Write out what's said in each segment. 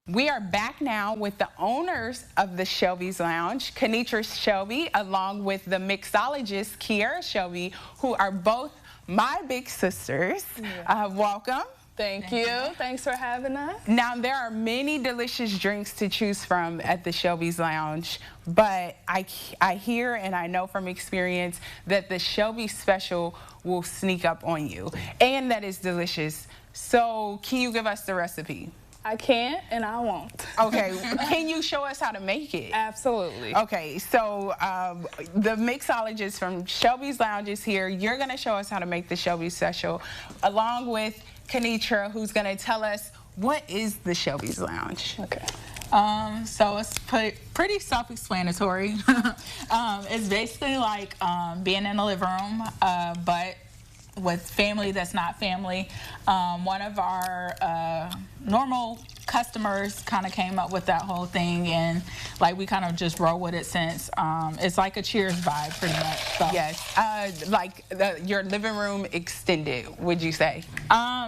We are back now with the owners of the Shelby's Lounge, Kenitra Shelby, along with the mixologist, Kiera Shelby, who are both my big sisters. Yeah. Welcome. Thank you. Thanks for having us. Now, there are many delicious drinks to choose from at the Shelby's Lounge, but I hear and I know from experience that the Shelby Special will sneak up on you, and that is delicious. So, can you give us the recipe? I can't and I won't. Okay, can you show us how to make it? Absolutely. Okay, so the mixologist from Shelby's Lounge is here. You're going to show us how to make the Shelby Special, along with Kenitra, who's going to tell us what is the Shelby's Lounge. Okay. So it's pretty self-explanatory. It's basically like being in the living room, but with family that's not family. One of our normal customers kind of came up with that whole thing, and like we kind of just roll with it since. It's like a Cheers vibe, pretty much. So. Yes, like your living room extended, would you say?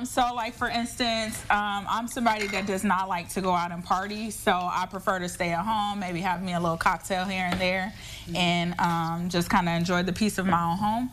So like for instance, I'm somebody that does not like to go out and party, so I prefer to stay at home, maybe have me a little cocktail here and there, and just kind of enjoy the peace of my own home.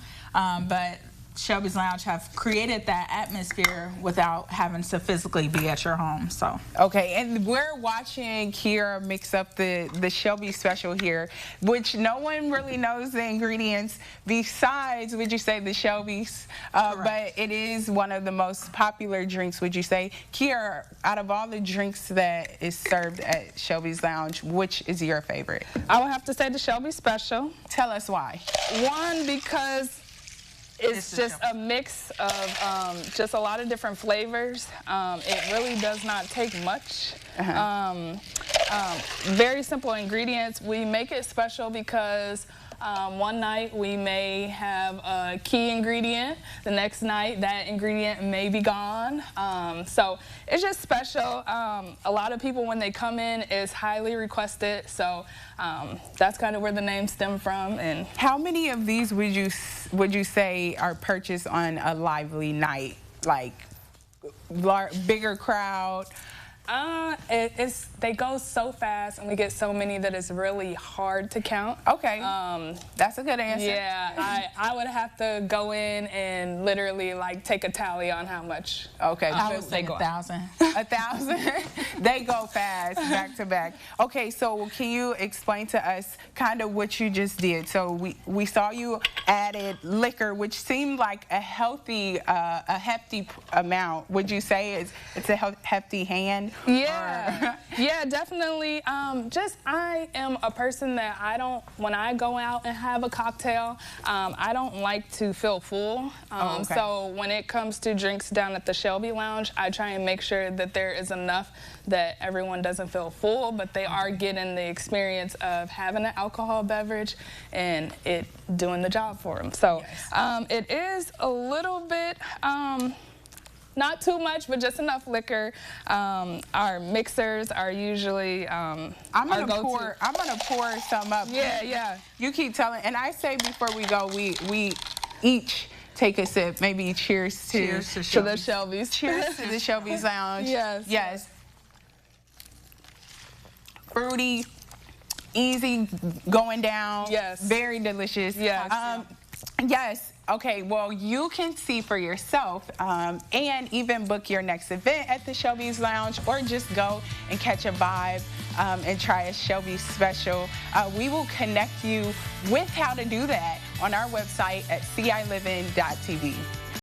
But Shelby's Lounge have created that atmosphere without having to physically be at your home. So okay, and we're watching Kiera mix up the Shelby Special here, which no one really knows the ingredients besides, would you say, the Shelby's, but it is one of the most popular drinks, would you say? Kiera, out of all the drinks that is served at Shelby's Lounge, which is your favorite? I would have to say the Shelby Special. Tell us why. One, because it's just a mix of just a lot of different flavors. It really does not take much. Very simple ingredients. We make it special because one night we may have a key ingredient. The next night that ingredient may be gone. So it's just special. A lot of people, when they come in, is highly requested. So that's kind of where the name stemmed from. And how many of these would you say are purchased on a lively night, like bigger crowd? They go so fast, and we get so many that it's really hard to count. Okay, that's a good answer. Yeah, I would have to go in and literally like take a tally on how much. Okay, I would say 1,000. 1,000. They go fast, back to back. Okay, so can you explain to us kind of what you just did? So we saw you added liquor, which seemed like a hefty amount. Would you say it's a hefty hand? Yeah, yeah, definitely. I am a person that when I go out and have a cocktail, I don't like to feel full. So when it comes to drinks down at the Shelby Lounge, I try and make sure that there is enough that everyone doesn't feel full, but they are getting the experience of having an alcohol beverage and it doing the job for them. So it is a little bit, not too much, but just enough liquor. Our mixers are usually I'm gonna pour some up. Yeah. You keep telling, and I say before we go, we each take a sip. Maybe cheers to the Shelby's. Cheers to the Shelby's Lounge. Yes. Fruity, easy going down. Yes. Very delicious. Yes. Yes. Okay, well, you can see for yourself and even book your next event at the Shelby's Lounge, or just go and catch a vibe and try a Shelby Special. We will connect you with how to do that on our website at ciLiving.tv.